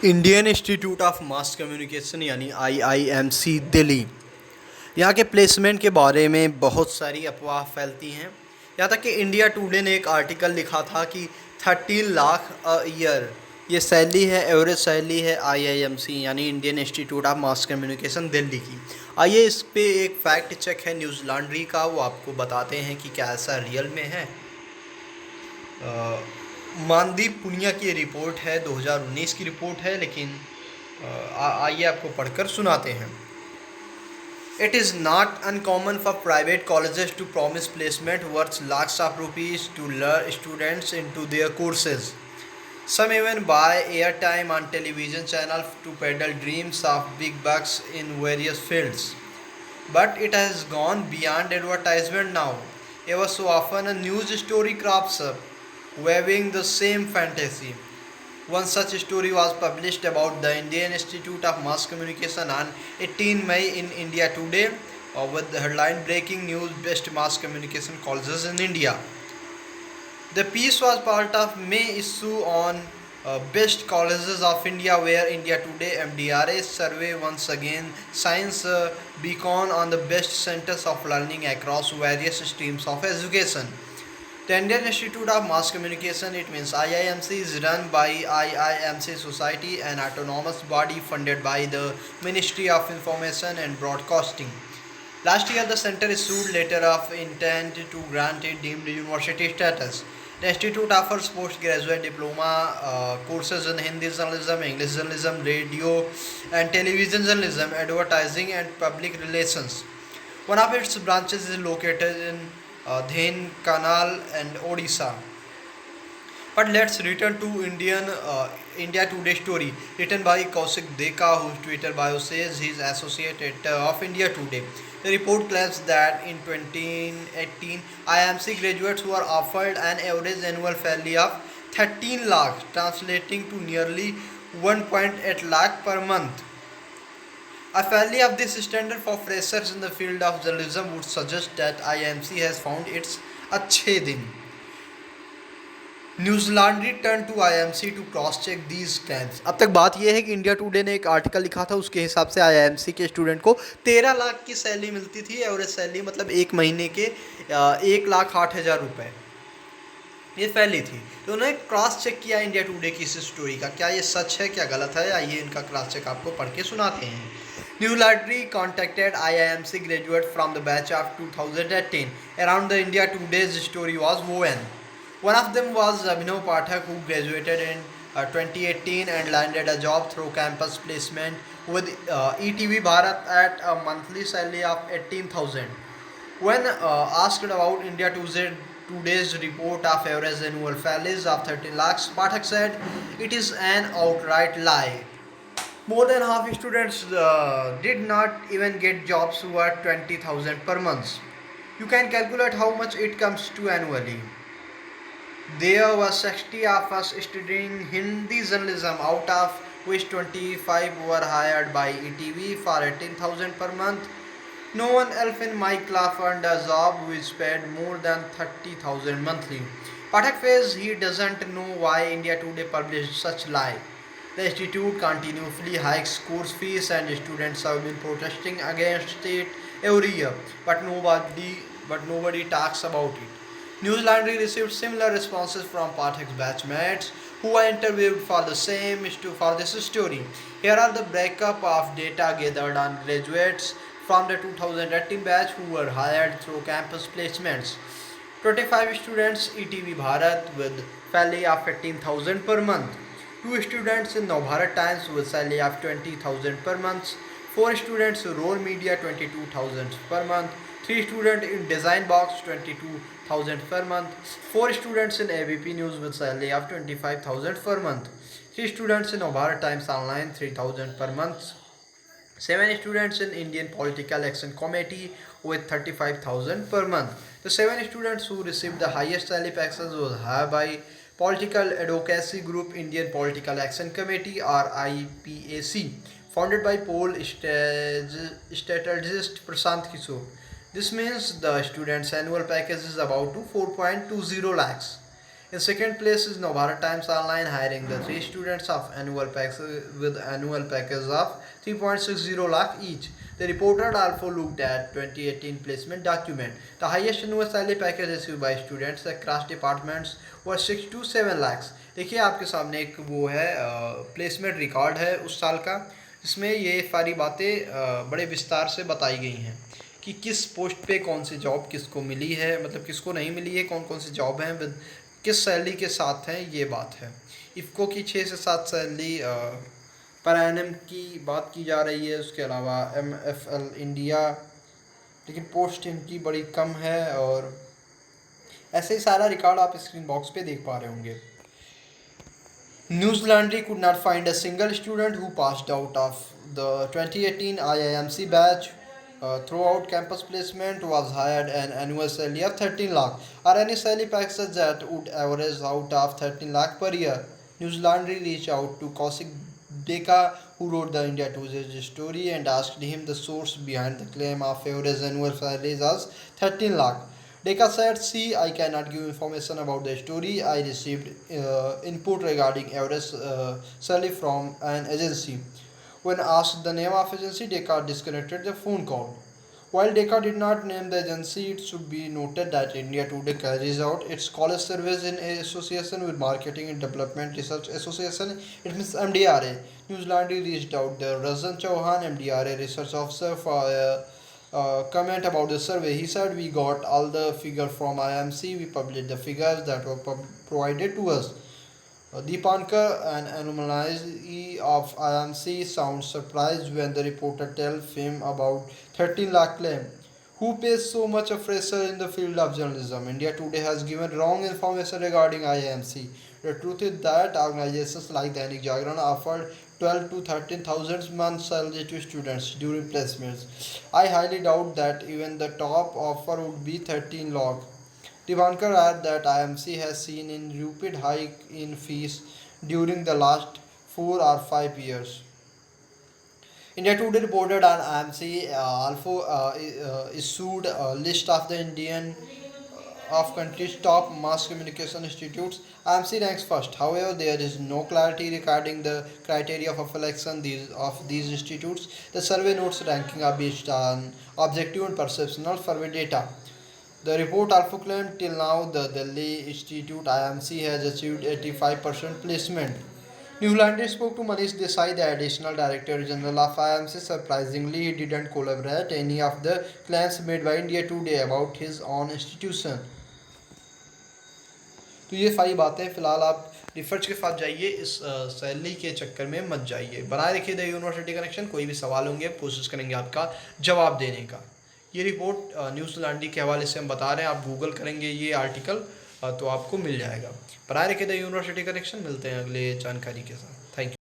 Indian institute of mass communication यानी IIMC Delhi. यहाँ के प्लेसमेंट के बारे में बहुत सारी अफवाह फैलती हैं। यहाँ तक कि इंडिया टुडे ने एक आर्टिकल लिखा था कि 13 लाख अ ईयर ये सैलरी है, एवरेज सैलरी है आईआईएमसी यानी Indian institute of mass communication Delhi की। आइए इस पे एक फैक्ट चेक है न्यूज़ लॉन्ड्री का, वो आपको बताते हैं कि क्या ऐसा रियल में है। मानदीप पुनिया की रिपोर्ट है, 2019 की रिपोर्ट है, लेकिन आइए आपको पढ़कर सुनाते हैं। It is not uncommon for private colleges to promise placement worth lakhs of rupees to lure students into their courses. Some even buy airtime on television channels to peddle dreams of big bucks in various fields. But it has gone beyond advertisement now. Ever so often, a news story crops up, waving the same fantasy. One such story was published about the Indian Institute of Mass Communication on 18 May in India Today, with the headline Breaking News Best Mass Communication Colleges in India. The piece was part of May issue on Best Colleges of India, where India Today MDRA survey once again shines a beacon on the best centers of learning across various streams of education. The Indian Institute of Mass Communication, it means IIMC, is run by IIMC Society, an autonomous body funded by the Ministry of Information and Broadcasting. Last year, the center issued letter of intent to grant it deemed university status. The institute offers postgraduate diploma courses in Hindi journalism, English journalism, radio and television journalism, advertising and public relations. One of its branches is located in Dhenkanal and Odisha. But let's return to India Today story written by Kaushik Deka, whose Twitter bio says he is associate editor of India Today. The report claims that in 2018, IMC graduates were offered an average annual salary of 13 lakh, translating to nearly 1.8 lakh per month. A failure of this standard for freshers in the field of journalism would suggest that IMC has found its अच्छे दिन. Newslaundry turn to IMC to cross check these claims. अब तक बात यह है कि India today ने एक आर्टिकल लिखा था, उसके हिसाब से आईएमसी के स्टूडेंट को 13 लाख की सैलरी मिलती थी, एवरेज सैलरी मतलब एक महीने के 1,08,000 रुपये ये फैली थी। तो उन्होंने क्रॉस चेक किया इंडिया टुडे की इस स्टोरी का, क्या ये सच है क्या गलत है, आइए इनका क्रॉस चेक आपको पढ़ के सुनाते हैं। New laundry contacted IIMC graduate from the batch of 2018 around the India today's story was वोन. One of them was Abhinav Pathak, who graduated in 2018 and landed a job through campus placement with ETV Bharat at a monthly salary of 18,000. When asked about India Today's report of average annual salaries of 13 lakhs, Pathak said it is an outright lie. More than half students did not even get jobs worth 20,000 per month. You can calculate how much it comes to annually. There were 60 of us studying Hindi journalism, out of which 25 were hired by ETV for 18,000 per month. No one else in my class earned a job which paid more than 30,000 monthly. Pathak says he doesn't know why India Today published such lie. The institute continuously hikes course fees and students have been protesting against it every year, but nobody talks about it. News Laundry received similar responses from Pathak's batchmates who were interviewed for this story. Here are the breakup of data gathered on graduates from the 2018 batch who were hired through campus placements. 25 students ETV Bharat with salary of 18,000 per month. 2 students in Navbharat Times with salary of 20,000 per month. 4 students Roll Media 22,000 per month. 3 students in Design Box 22,000 per month. 4 students in ABP News with salary of 25,000 per month. 3 students in Navbharat Times Online 3,000 per month. 7 students in Indian Political Action Committee with 35,000 per month. The 7 students who received the highest salary package was hired by Political Advocacy Group Indian Political Action Committee or IPAC, founded by Pole strategist Prashant Kishore. This means the student's annual package is about to 4.20 lakhs. In second place is Novara Times Online hiring the 3 students of annual package with annual package of 3.60 lakh each. The reporter also looked at 2018 placement document. The highest annual salary package received by students across departments was 6 to 7 lakhs. देखिए आपके सामने एक वो है placement record है उस साल का, जिसमें ये सारी बातें बड़े विस्तार से बताई गई हैं कि किस पोस्ट पे कौन सी जॉब किसको मिली है, मतलब किसको नहीं मिली है, कौन कौन सी जॉब हैं विद किस सैलरी के साथ हैं, ये बात है। इफ़को की 6 से 7 सैलरी पर एनम की बात की जा रही है। उसके अलावा MFL इंडिया, लेकिन पोस्ट इनकी बड़ी कम है। और ऐसे ही सारा रिकॉर्ड आप स्क्रीन बॉक्स पे देख पा रहे होंगे। News Laundry could not find a single student who passed out of the 2018 IIMC batch. Throughout campus placement was hired an annual salary of 13 lakh or any salary package that would average out of 13 lakh per year. News Laundry reached out to Kaushik Deka, who wrote the India Today story, and asked him the source behind the claim of average annual salaries as 13 lakh. Deka said, "See, I cannot give information about the story. I received input regarding average salary from an agency." When asked the name of agency, Deka disconnected the phone call. While Deka did not name the agency, it should be noted that India Today carries out its college surveys in association with Marketing and Development Research Association. It means MDRA. News Laundry reached out the Razan Chauhan, MDRA research officer, for comment about the survey. He said, "We got all the figures from IMC. We published the figures that were provided to us." Deepankar, an alumni of IMC, sounds surprised when the reporter tells him about 13 lakh claim. Who pays so much a fresher in the field of journalism? India Today has given wrong information regarding IMC. The truth is that organizations like Dainik Jagran offered 12 to 13,000 month salary to students during placements. I highly doubt that even the top offer would be 13 lakh. Divankar added that IMC has seen a rapid hike in fees during the last 4 or 5 years. India Today reported on IMC also issued a list of the Indian of country's top mass communication institutes. IMC ranks first. However, there is no clarity regarding the criteria for selection of these institutes. The survey notes ranking are based on objective and perceptional survey data. The report also claimed till now the Delhi Institute IMC has achieved 85% placement. New Laundry spoke to Manish Desai, the additional director general of IMC. Surprisingly, he didn't collaborate any of the claims made by India Today about his own institution. तो ये सारी बातें फ़िलहाल आप research के साथ जाइए, इस सैलरी के चक्कर में मत जाइए। बनाए रखिए द यूनिवर्सिटी कनेक्शन। कोई भी सवाल होंगे कोशिश करेंगे आपका जवाब देने का। ये रिपोर्ट न्यूज़ लॉन्ड्री के हवाले से हम बता रहे हैं, आप गूगल करेंगे ये आर्टिकल तो आपको मिल जाएगा। बनाए रखिए द यूनिवर्सिटी कनेक्शन। मिलते हैं अगले जानकारी के साथ। Thank you.